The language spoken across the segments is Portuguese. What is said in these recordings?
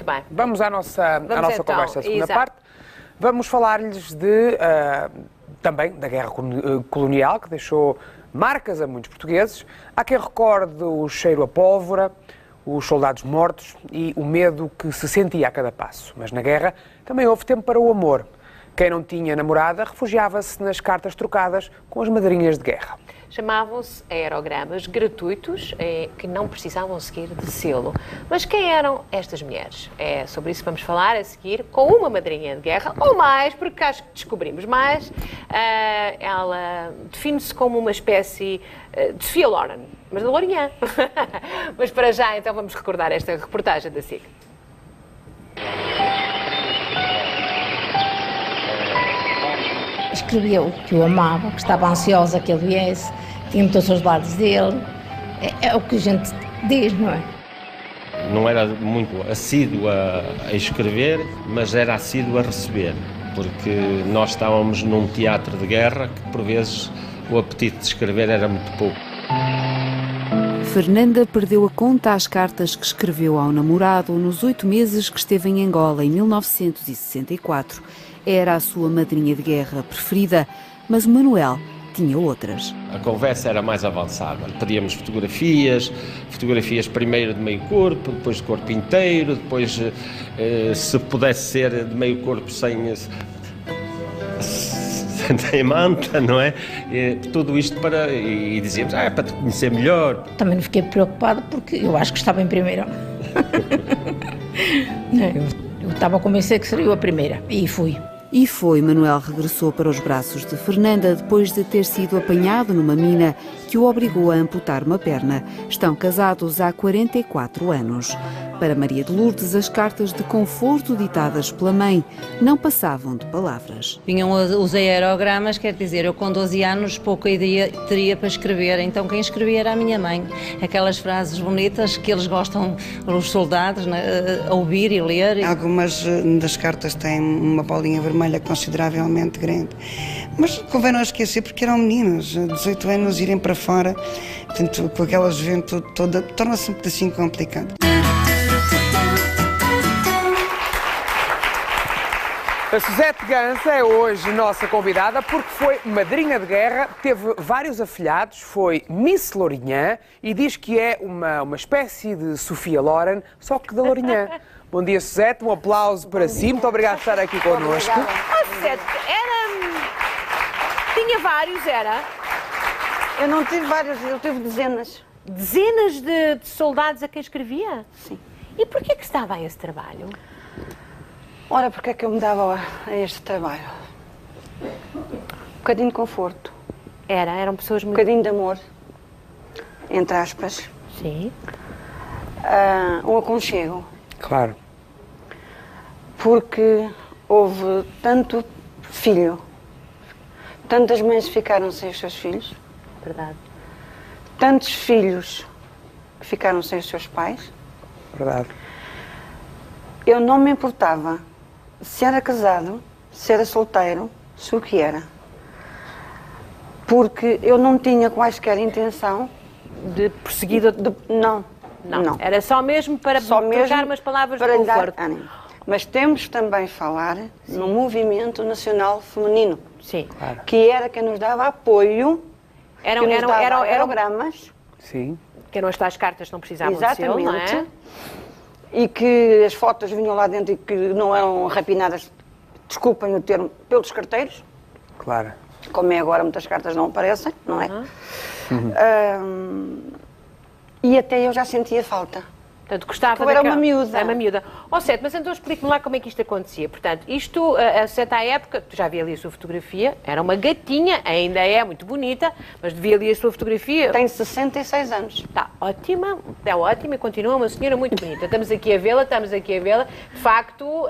Muito bem. Vamos à nossa Então, conversa, a segunda exato. parte. Vamos falar-lhes também da guerra colonial, que deixou marcas a muitos portugueses. Há quem recorde o cheiro a pólvora, os soldados mortos e o medo que se sentia a cada passo. Mas na guerra também houve tempo para o amor. Quem não tinha namorada refugiava-se nas cartas trocadas com as madrinhas de guerra. Chamavam-se aerogramas gratuitos que não precisavam seguir de selo. Mas quem eram estas mulheres? É sobre isso que vamos falar a seguir com uma madrinha de guerra, ou mais, porque acho que descobrimos mais. Ela define-se como uma espécie de Sophia Loren, mas da L'Orient. Mas para já, então, vamos recordar esta reportagem da SIC. Escreveu que o amava, que estava ansiosa que ele viesse, tinha muitos saudades dele. É o que a gente diz, não é? Não era muito assíduo a escrever, mas era assíduo a receber, porque nós estávamos num teatro de guerra que, por vezes, o apetite de escrever era muito pouco. Fernanda perdeu a conta às cartas que escreveu ao namorado nos 8 meses que esteve em Angola, em 1964. Era a sua madrinha de guerra preferida, mas o Manuel tinha outras. A conversa era mais avançada. Pedíamos fotografias primeiro de meio corpo, depois de corpo inteiro, depois, se pudesse ser de meio corpo sem manta, não é? Tudo isto e dizíamos, é para te conhecer melhor. Também não fiquei preocupada porque eu acho que estava em primeira. Eu estava a convencer que seria eu a primeira e fui. E foi, Manuel regressou para os braços de Fernanda depois de ter sido apanhado numa mina que o obrigou a amputar uma perna. Estão casados há 44 anos. Para Maria de Lourdes, as cartas de conforto ditadas pela mãe não passavam de palavras. Vinham os aerogramas, quer dizer, eu com 12 anos pouca ideia teria para escrever, então quem escrevia era a minha mãe. Aquelas frases bonitas que eles gostam, os soldados, né, a ouvir e ler. Algumas das cartas têm uma bolinha vermelha consideravelmente grande, mas convém não esquecer porque eram meninos, 18 anos, irem para fora, portanto, com aquela juventude toda, torna-se um pedacinho complicado. A Suzete Gança é hoje nossa convidada porque foi madrinha de guerra, teve vários afilhados, foi Miss L'Orient e diz que é uma espécie de Sophia Loren, só que da L'Orient. Bom dia, Suzete, um aplauso para si, muito obrigado por estar aqui connosco. Suzete, tinha vários, era? Eu não tive vários, eu tive dezenas. Dezenas de soldados a quem escrevia? Sim. E porquê que se dava a esse trabalho? Ora, porque é que eu me dava a este trabalho? Um bocadinho de conforto. Eram pessoas Um muito... bocadinho de amor, entre aspas. Sim. Um aconchego. Claro. Porque houve tanto filho, tantas mães ficaram sem os seus filhos. Verdade. Tantos filhos que ficaram sem os seus pais. Verdade. Eu não me importava se era casado, se era solteiro, se o que era. Porque eu não tinha quaisquer intenção De perseguida? Não. Era só mesmo para trocar umas palavras de conforto. Dar ânimo. Mas temos também falar no movimento nacional feminino. Sim. Claro. Que era quem nos dava apoio, Eram aerogramas. Sim. que eram estas cartas que não precisavam de selo, não é? E que as fotos vinham lá dentro e que não eram rapinadas, desculpem o termo, pelos carteiros. Claro. Como é agora, muitas cartas não aparecem, não é? E até eu já sentia falta. Portanto, gostava eu era uma miúda. Era uma miúda. Ó Sete, mas então explique-me lá como é que isto acontecia. Portanto, isto, a Sete à época, tu já vi ali a sua fotografia, era uma gatinha, ainda é muito bonita, mas vi ali a sua fotografia. Tem 66 anos. Está ótima, é ótima e continua uma senhora muito bonita. Estamos aqui a vê-la. De facto,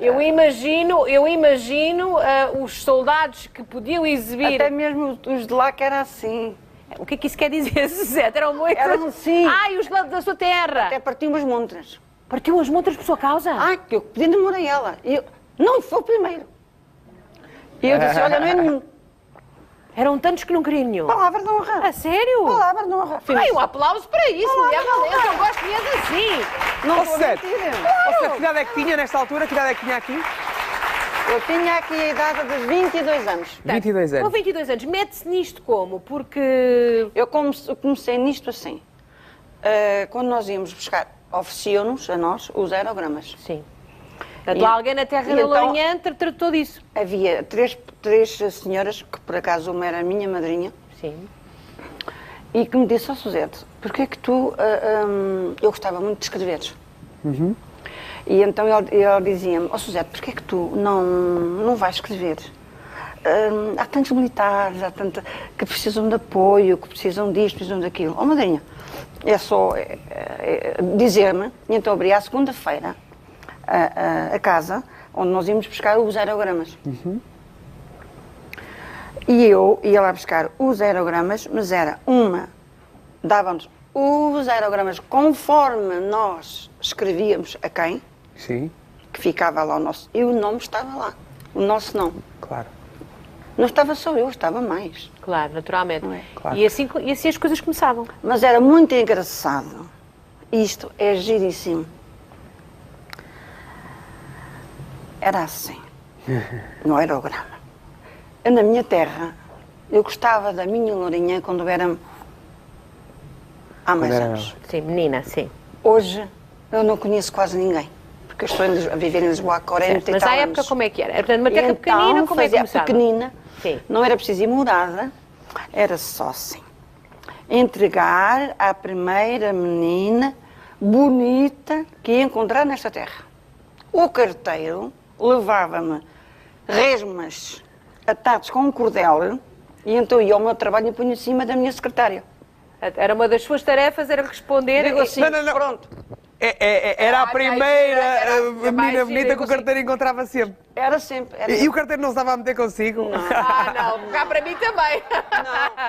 eu imagino os soldados que podiam exibir... Até mesmo os de lá que era assim. O que é que isso quer dizer, Suzete? Eram muito... Eram sim. Ai, os da sua terra. Até partiu umas montras. Partiu as montras por sua causa? Ai, que eu pedi namoro a ela. E eu, não, foi o primeiro. E eu disse, olha, não é nenhum. Eram tantos que não queriam nenhum. Palavra de honra. A sério? Palavra de honra. Ai, um aplauso para isso, mulher valente. Eu gosto mesmo assim. Não Ó, estou a Suzete, mentir. ó, Suzete, que idade é que tinha nesta altura? Que idade é que tinha aqui? Eu tinha aqui a idade de 22 anos. 22 Com anos. 22 anos, mete-se nisto como? Porque... Eu comecei nisto assim. Quando nós íamos buscar, ofereciam-nos a nós os aerogramas. Sim. Portanto, alguém na terra da Lourinhã tratou disso. Havia três senhoras, que por acaso uma era a minha madrinha, Sim. e que me disse, ó Suzete, porquê é que tu... eu gostava muito de escrever. E então ele dizia-me, ó Suzete, porquê é que tu não vais escrever? Há tantos militares, há tanta, que precisam de apoio, que precisam disto, precisam daquilo. Ó madrinha, é só dizer-me, e então abri à segunda-feira a casa onde nós íamos buscar os aerogramas. E eu ia lá buscar os aerogramas, mas era dava-nos os aerogramas conforme nós escrevíamos a quem, Sim, que ficava lá o nosso, e o nome estava lá, o nosso nome. claro. Não estava só eu, estava mais. Claro, naturalmente. Não é? Claro. E assim as coisas começavam. Mas era muito engraçado. Isto é giríssimo. Era assim, no aerograma. Eu, na minha terra, eu gostava da minha Lourinhã quando era há mais era anos. Sim, menina, sim. Hoje, eu não conheço quase ninguém. Porque eu estou a viver em Lisboa há 40 e Mas tal à época anos. como é que era? Portanto, uma E terra então, pequenina, como é que fazia começava? pequenina, Sim. não era preciso ir morada, era só assim. Entregar à primeira menina bonita que ia encontrar nesta terra. O carteiro levava-me resmas atados com um cordel e então ia ao meu trabalho e punha em cima da minha secretária. Era uma das suas tarefas, era responder... Digo assim, Não. pronto. Era a primeira era mais menina gira, bonita que o eu carteiro encontrava sempre. Era sempre. Era E o carteiro não se dava a meter consigo? Ah, não, cá para mim também.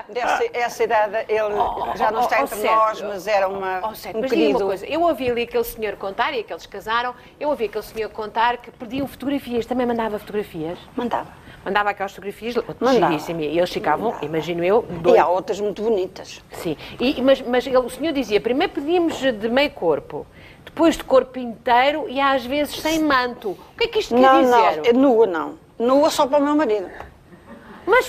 Não, essa idade ele já não está entre nós, mas era um Mas diga-me querido. uma coisa, eu ouvi ali aquele senhor contar, e aqueles casaram, eu ouvi aquele senhor contar que perdiam fotografias, também mandava fotografias? Mandava aquelas fotografias, giríssimas, e eles ficavam, imagino eu, E há outras muito bonitas. Sim, mas o senhor dizia, primeiro pedíamos de meio corpo, depois de corpo inteiro e às vezes sem manto. O que é que isto quer dizer? Nua não. Nua só para o meu marido. Mas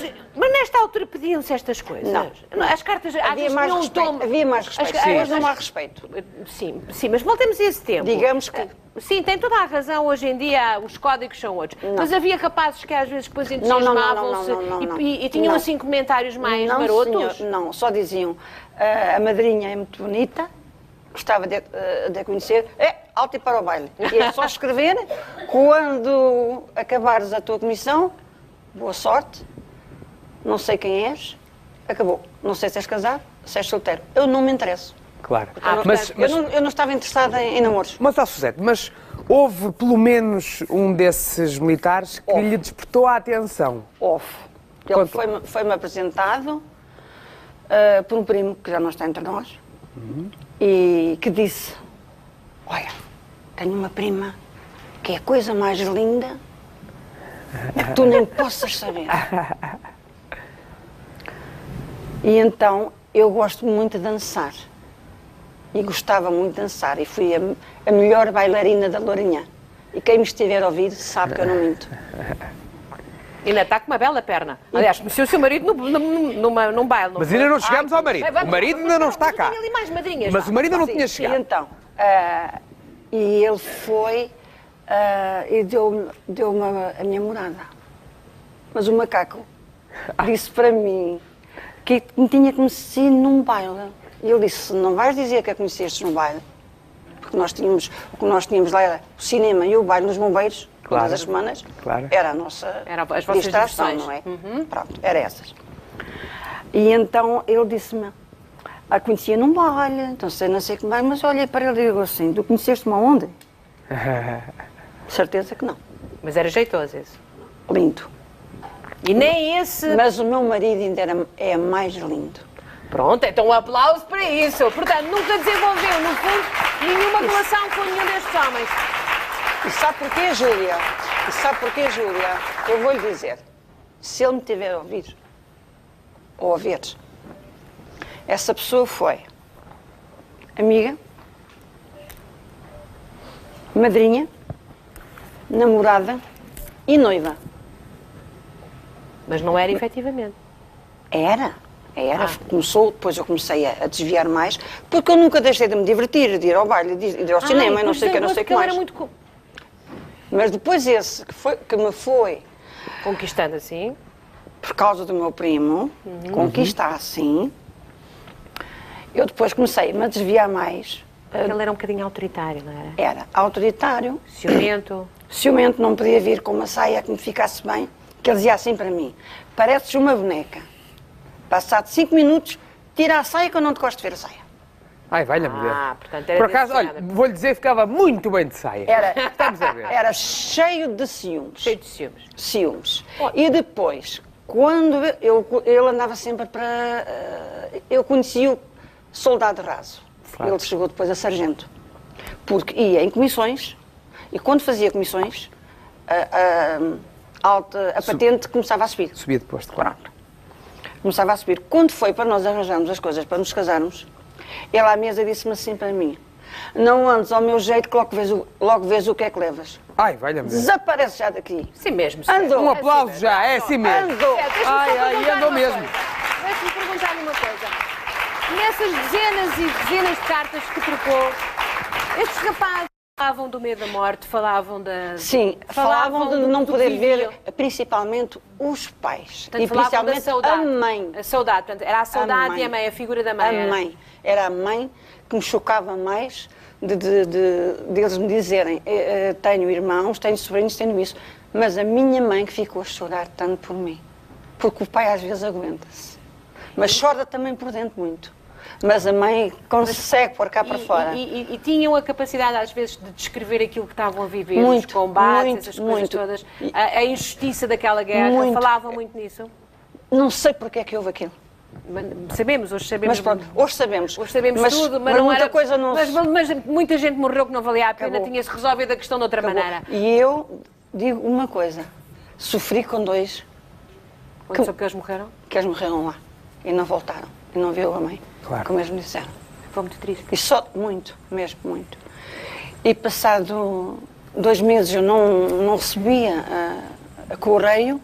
nesta altura pediam-se estas coisas? Não. As cartas às Havia vezes mais tinham um respeito. tom... Havia mais respeito. Hoje não há respeito. Sim, mas voltemos a esse tempo. Digamos que... Sim, tem toda a razão, hoje em dia os códigos são outros. Não. Mas havia rapazes que às vezes depois Não, entusiasmavam-se não. e tinham Não. assim comentários mais não, marotos? senhor, não, só diziam, a madrinha é muito bonita, gostava de a conhecer, alta e para o baile. E é só escrever, quando acabares a tua comissão, boa sorte, não sei quem és, acabou. Não sei se és casado, se és solteiro. Eu não me interesso. Claro. Eu não estava interessada em namoros. Mas, Suzete, mas houve pelo menos um desses militares que lhe despertou a atenção? Houve. Ele foi-me apresentado por um primo que já não está entre nós e que disse, olha, tenho uma prima que é a coisa mais linda que tu nem possas saber. E então eu gosto muito de dançar. E gostava muito de dançar. E fui a melhor bailarina da Lourinhã. E quem me estiver a ouvir sabe que eu não minto. Ainda está com uma bela perna. Aliás, conheceu o seu marido num baile. Mas ainda não chegámos ao marido. O marido ainda não está cá. Tem ali mais madrinhas. Mas o marido não tinha E chegado. então, e ele foi e deu-me a minha morada. Mas o macaco disse para mim que me tinha conhecido num baile. E ele disse, não vais dizer que a conheceste no baile, porque o que nós tínhamos lá era o cinema e o baile nos bombeiros, todas as semanas, era a nossa as vossas distração, diversões. não é? Pronto, era essas. E então ele disse-me, a conhecia num baile, então não sei como é, mas eu olhei para ele e digo assim, tu conheceste-me aonde? Certeza que não. Mas era jeitoso esse. Lindo. E nem esse... Mas o meu marido ainda é mais lindo. Pronto, então um aplauso para isso. Portanto, nunca desenvolveu, no fundo, nenhuma relação com nenhum destes homens. E sabe porquê, Júlia? Eu vou-lhe dizer. Se ele me tiver a ouvir, ou a ver. Essa pessoa foi amiga, madrinha, namorada e noiva. Mas não era efetivamente. Era. Começou, depois eu comecei a desviar mais, porque eu nunca deixei de me divertir, de ir ao baile, de ir ao cinema, e não sei o que, não sei o que mais. Era muito... Mas depois esse, que me foi... Conquistando assim. Por causa do meu primo, conquistar assim, eu depois comecei-me a desviar mais. Ele era um bocadinho autoritário, não era? Era autoritário. Ciumento. Ciumento, não podia vir com uma saia que me ficasse bem, que ele dizia assim para mim, pareces uma boneca. Passado 5 minutos, tira a saia que eu não te gosto de ver a saia. Ai, valha-me Deus. Portanto, era Por acaso, olha, vou-lhe dizer, ficava muito bem de saia. Estamos a ver. Era cheio de ciúmes. Cheio de ciúmes. Ciúmes. E depois, quando ele andava sempre para... eu conheci o soldado raso. Claro. Ele chegou depois a sargento. Porque ia em comissões, e quando fazia comissões, a patente começava a subir. Subia de posto, claro. Começava a subir. Quando foi para nós arranjarmos as coisas para nos casarmos, ele à mesa disse-me assim para mim, não andes ao meu jeito que logo vês o que é que levas. Ai, valha-me Deus. Desaparece já daqui. Sim mesmo. Andou. Um aplauso já, é assim mesmo. Andou. Ai, andou mesmo. Deixa-me perguntar-lhe uma coisa. Nessas dezenas e dezenas de cartas que trocou, estes rapazes falavam do medo da morte, falavam da... Sim, falavam de não poder ver, principalmente os pais. Portanto, e principalmente a mãe. A saudade, portanto, era a saudade e a mãe, a figura da mãe. A mãe. Era a mãe que me chocava mais de eles me dizerem, tenho irmãos, tenho sobrinhos, tenho isso. Mas a minha mãe que ficou a chorar tanto por mim. Porque o pai às vezes aguenta-se. Mas chora também por dentro muito. Mas a mãe consegue pôr cá para fora. E tinham a capacidade, às vezes, de descrever aquilo que estavam a viver, os combates, essas coisas todas, a injustiça daquela guerra, falavam muito nisso? Não sei porque é que houve aquilo. Sabemos, hoje sabemos. Mas pronto, hoje sabemos. Hoje sabemos tudo, mas não muita era, coisa não... mas muita gente morreu que não valia a pena, tinha-se resolvido a questão de outra maneira. E eu digo uma coisa, sofri com dois... Quando só que eles morreram? Que eles morreram lá e não voltaram, e não viu a mãe. Claro. Como eles me disseram. Foi muito triste. E só muito, mesmo muito. E passado 2 meses eu não recebia a correio,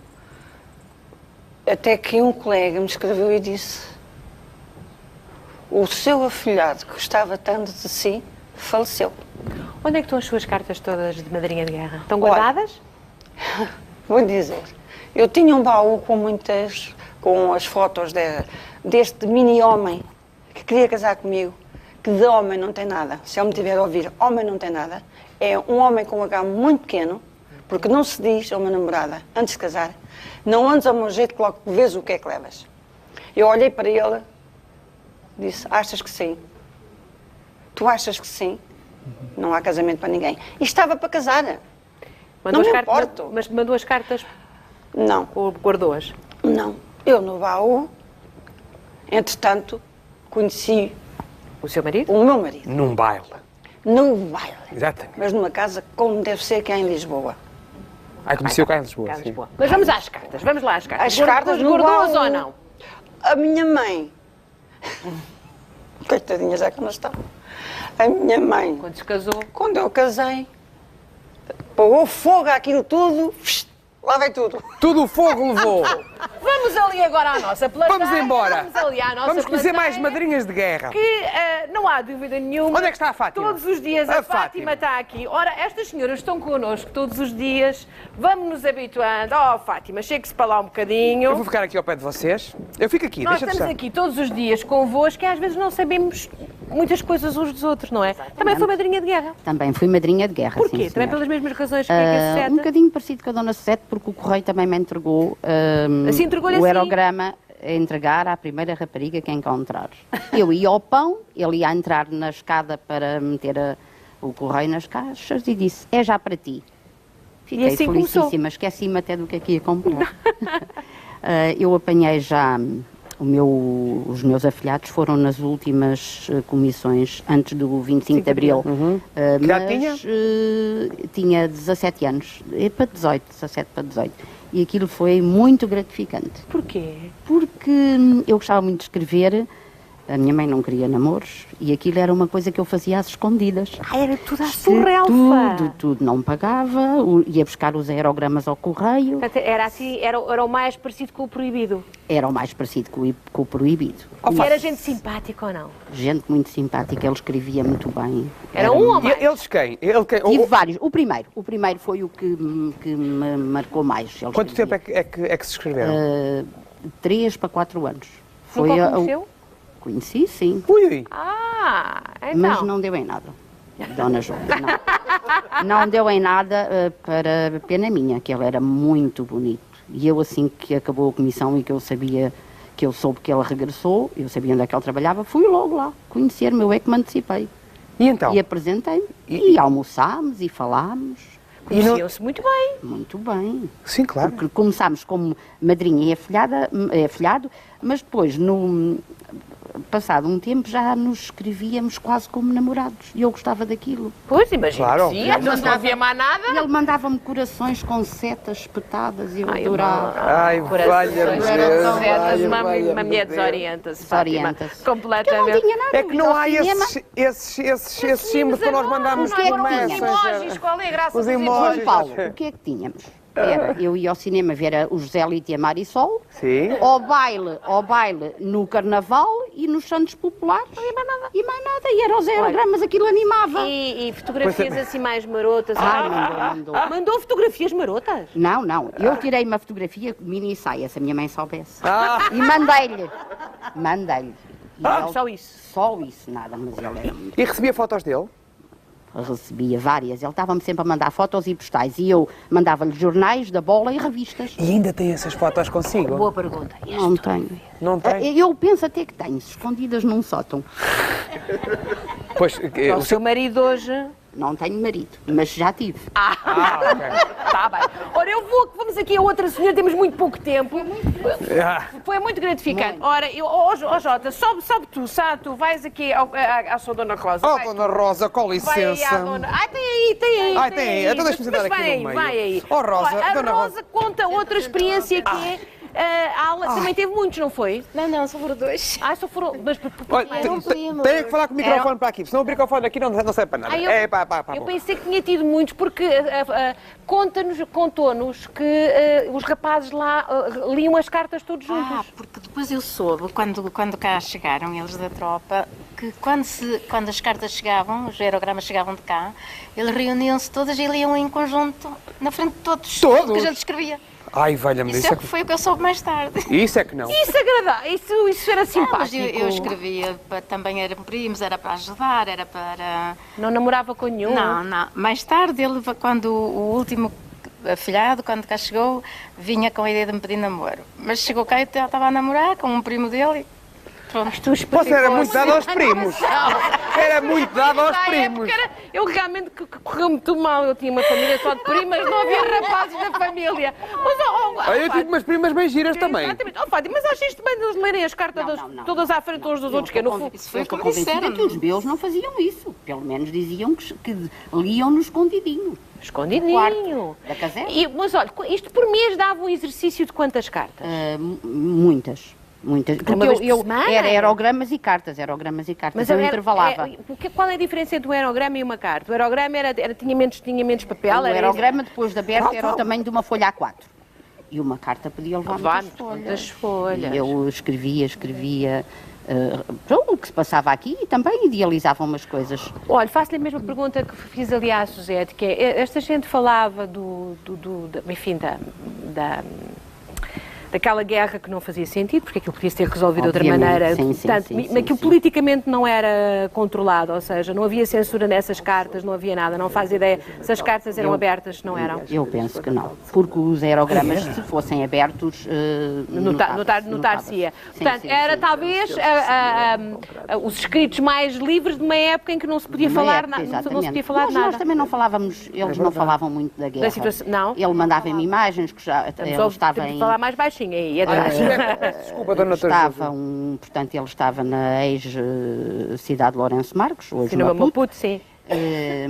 até que um colega me escreveu e disse: o seu afilhado, que gostava tanto de si, faleceu. Onde é que estão as suas cartas todas de madrinha de guerra? Estão guardadas? Olha, vou dizer, eu tinha um baú com as fotos deste mini-homem que queria casar comigo, que de homem não tem nada. Se ele me tiver a ouvir, homem não tem nada. É um homem com um H muito pequeno, porque não se diz a uma namorada, antes de casar, não andes ao meu jeito que logo vês o que é que levas. Eu olhei para ele, disse, achas que sim? Tu achas que sim? Não há casamento para ninguém. E estava para casar. Não me importo. Mas mandou as cartas? Não. Ou guardou-as? Não. Eu no baú, entretanto, conheci... O seu marido? O meu marido. Num baile. Num baile. Exatamente. Mas numa casa como deve ser cá em Lisboa. Conheceu cá em Lisboa, sim. Mas vamos às cartas, vamos lá às cartas. As cartas guardou-as ou não? A minha mãe... Coitadinha, já que não está. A minha mãe... Quando se casou? Quando eu casei, pôs fogo àquilo tudo, lá vai tudo. Tudo o fogo levou. Vamos ali agora à nossa plateia. Vamos embora. Vamos ali à nossa Vamos conhecer plateia, mais madrinhas de guerra. Que não há dúvida nenhuma. Onde é que está a Fátima? Todos os dias a Fátima está aqui. Ora, estas senhoras estão connosco todos os dias. Vamos nos habituando. Oh, Fátima, chegue-se para lá um bocadinho. Eu vou ficar aqui ao pé de vocês. Eu fico aqui, Nós deixa de estamos estar. aqui todos os dias convosco e às vezes não sabemos muitas coisas uns dos outros, não é? Exatamente. Também foi madrinha de guerra. Também fui madrinha de guerra. Porquê? Sim, também pelas mesmas razões que a Susete? Um bocadinho parecido com a Dona Susete, porque o Correio também me entregou assim, entregou-lhe o assim? aerograma a entregar à primeira rapariga que encontrar. Eu ia ao pão, ele ia entrar na escada para meter o correio nas caixas e disse, é já para ti. Fiquei assim felicíssima, esqueci-me até do que ia comprar. Eu apanhei já... Os meus afilhados foram nas últimas comissões antes do 25 de Abril. Mas tinha 17 anos, para 18, 17 para 18. E aquilo foi muito gratificante. Porquê? Porque que eu gostava muito de escrever. A minha mãe não queria namoros e aquilo era uma coisa que eu fazia às escondidas. Era tudo à surrelfa. Tudo. Não pagava, ia buscar os aerogramas ao correio. Portanto, era assim, era o mais parecido com o proibido. Era o mais parecido com o proibido. E era gente simpática ou não? Gente muito simpática, ele escrevia muito bem. Era um ou mais? Eles quem? Tive vários. O primeiro foi o que me marcou mais. Ele Quanto escrevia. tempo é que se escreveram? 3 para 4 anos. Nunca o conheceu? Conheci, sim. Ui. Então. Mas não deu em nada. Dona Joana, não. Não deu em nada para pena minha, que ele era muito bonito. E eu, assim que acabou a comissão e que eu soube que ele regressou, eu sabia onde é que ele trabalhava, fui logo lá conhecer-me, eu é que me antecipei. E então? E apresentei-me. E almoçámos e falámos. Conheciam-se muito bem. Muito bem. Sim, claro. Porque começámos como madrinha e afilhado, mas depois, passado um tempo, já nos escrevíamos quase como namorados. E eu gostava daquilo. Pois, imagina. Claro. Sim, não havia mais nada. E ele mandava-me corações com setas espetadas e eu adorava. Ai, valha-me Deus. Uma mulher desorienta-se. Desorienta-se. Completamente. Eu não tinha nada. É que não há cinema. esses símbolos para nós mandarmos não é por que Messenger. Emojis, qual é a graça Os dos emojis. João Paulo, o que é que tínhamos? Eu ia ao cinema ver o José Lito e a Marisol, Sim. ao baile no Carnaval e nos Santos Populares. E mais nada. E era os aerogramas, aquilo animava. E fotografias assim mais marotas? Mandou. Mandou fotografias marotas? Não. Eu tirei uma fotografia mini saia, se a minha mãe soubesse. E mandei-lhe. E ele- Só isso? Só isso, nada, mas ele era muito... E recebia fotos dele? Recebia várias. Ele estava-me sempre a mandar fotos e postais. E eu mandava-lhe jornais da bola e revistas. E ainda tem essas fotos consigo? Boa pergunta. Não tenho. Não tem? Eu penso até que tenho, escondidas num sótão. Pois, O seu marido hoje... Não tenho marido, mas já tive. Tá bem. Ora, vamos aqui a outra senhora, temos muito pouco tempo. Foi muito gratificante. Ora, Jota, sobe tu, vais aqui à sua Dona Rosa. Oh, Dona Rosa, com Vai aí à licença. dona... Ai, tem aí. Ai, tem aí. Então deixa-me sentar Mas aqui no meio. Vai aí. Oh, Rosa, Olha, Dona a Rosa conta outra experiência que é... A Ala também teve muitos, não foi? Não, só foram 2. Só foram... Mas Olha, tem que falar com o microfone para aqui, senão o microfone aqui não serve para nada. Eu pensei que tinha tido muitos, porque contou-nos que os rapazes lá liam as cartas todos juntos. Porque depois eu soube, quando cá chegaram, eles da tropa, que quando as cartas chegavam, os aerogramas chegavam de cá, eles reuniam-se todas e liam em conjunto, na frente de todos. Todos? Que a gente escrevia. Ai, valha-me Isso é que foi o que eu soube mais tarde. Isso é que não. Isso agradável, isso era Mas simpático. eu escrevia, também eram primos, era para ajudar, era para... Não namorava com nenhum? Não. Mais tarde, ele, quando o último afilhado, quando cá chegou, vinha com a ideia de me pedir namoro. Mas chegou cá e estava a namorar com um primo dele. Pronto. Você era muito dado aos primos. Era muito dado aos primos. Eu realmente correu muito mal. Eu tinha uma família só de primas, não havia rapazes na família. Mas, Eu tive umas primas bem giras também. Exatamente. Fátima, mas achas bem de eles lerem as cartas todas à frente uns dos outros? Que no fundo... Isso foi o que eu convencida que os meus não faziam isso. Pelo menos diziam que liam no escondidinho. Escondidinho. Da caserna. Mas olha, isto por mês dava um exercício de quantas cartas? Muitas. Porque Uma vez por semana? era aerogramas e cartas, Mas eu intervalava. Qual é a diferença entre um aerograma e uma carta? O aerograma tinha menos papel? O aerograma, depois de aberto, era o tamanho de uma folha A4. E uma carta podia levar muitas folhas. E eu escrevia o que se passava aqui e também idealizava umas coisas. Olha, faço-lhe a mesma pergunta que fiz ali à Suzete, que é, esta gente falava daquela guerra que não fazia sentido, porque aquilo podia ser resolvido de outra maneira. Aquilo politicamente não era controlado, ou seja, não havia censura nessas cartas, não havia nada, não faz ideia se as cartas eram abertas, não eram? Eu penso que não, porque os aerogramas, se fossem abertos, notar-se-ia. Portanto, era talvez os escritos mais livres de uma época em que não se podia falar nada. Nós também não falávamos, eles não falavam muito da guerra. Não? Ele mandava-me imagens que já ele estava em... falar mais baixinho aí, atrás. Desculpa, Dona Portanto, ele estava na ex-cidade de Lourenço Marques, hoje Maputo, sim.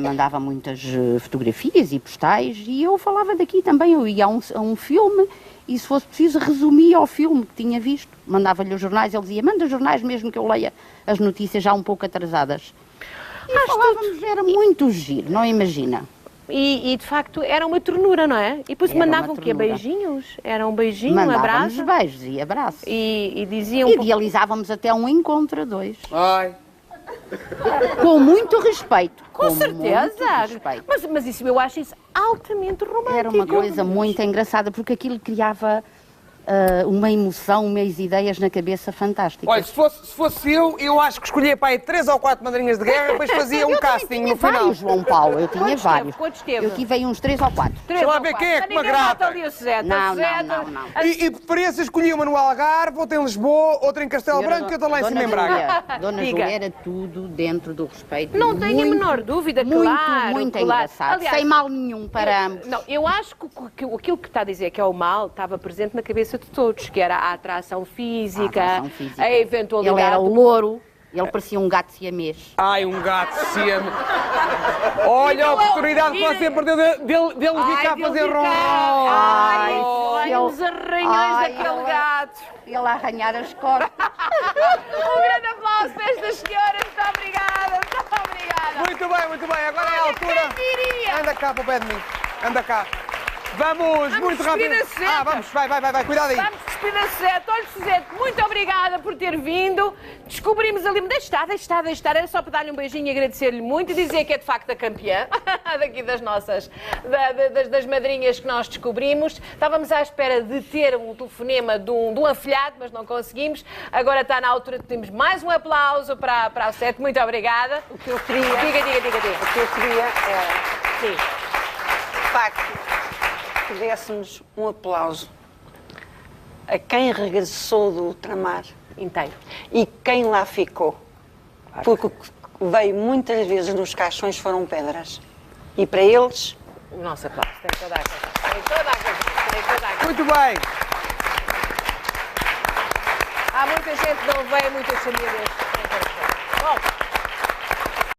mandava muitas fotografias e postais e eu falava daqui também. Eu ia a um filme e, se fosse preciso, resumia o filme que tinha visto. Mandava-lhe os jornais, ele dizia, manda os jornais mesmo que eu leia as notícias já um pouco atrasadas. E falávamos, era muito giro, não imagina. E de facto era uma ternura, não é? E depois Era mandavam uma o quê? ternura. Beijinhos? Era um beijinho, um Mandávamos abraço? beijos e abraços. E diziam... um pouco- Idealizávamos até um encontro a dois. Ai. Com muito respeito. Com muito certeza! respeito. Mas isso, eu acho isso altamente romântico. Era uma coisa muito engraçada, porque aquilo criava uma emoção, umas ideias na cabeça fantásticas. Olha, se fosse eu acho que escolhia para aí 3 ou 4 madrinhas de guerra, depois fazia um casting no final. Vários, João Paulo, eu tinha vários. Quantos teve? Eu tive aí uns 3 ou 4. Deixa lá ver quem é que me agrada. Não. E de preferência escolhia uma no Algarve, outra em Lisboa, outra em Castelo Branco e outra lá em cima em Braga. Dona Diga. Júlia era tudo dentro do respeito. Não tenho a menor dúvida, claro. Muito claro. engraçado, Aliás, sem mal nenhum para ambos. Não, eu acho que aquilo que está a dizer que é o mal estava presente na cabeça de todos, que era a atração física, a eventualidade... Ele era louro, ele parecia um gato siamês. Ai, um gato siame. Olha a oportunidade que você perdeu dele vir cá fazer ronron. Ai, os arranhões daquele gato. Ele a arranhar as costas. Um grande aplauso para estas senhoras. Muito obrigada, muito obrigada. Muito bem. Agora é a altura. Quem diria? Anda cá para o pé de mim. Anda cá. Vamos muito rápido. despedir a Seta. Vamos, vai, cuidado aí. Vamos despedir a Seta. Olha, Suzete, muito obrigada por ter vindo. Descobrimos ali... Deixa estar. Era só para dar-lhe um beijinho e agradecer-lhe muito e dizer que é de facto a campeã daqui das nossas... das madrinhas que nós descobrimos. Estávamos à espera de ter um telefonema de um afilhado, mas não conseguimos. Agora está na altura de termos mais um aplauso para a Seta. Muito obrigada. O que eu queria... Diga. O que eu queria era, Sim. de facto, que dessemos um aplauso a quem regressou do ultramar Inteiro. e quem lá ficou. Porque o que veio muitas vezes nos caixões foram pedras. E para eles... O nosso aplauso. Tem toda a razão. Muito bem. Há muita gente que não veio, muitas famílias. Bom,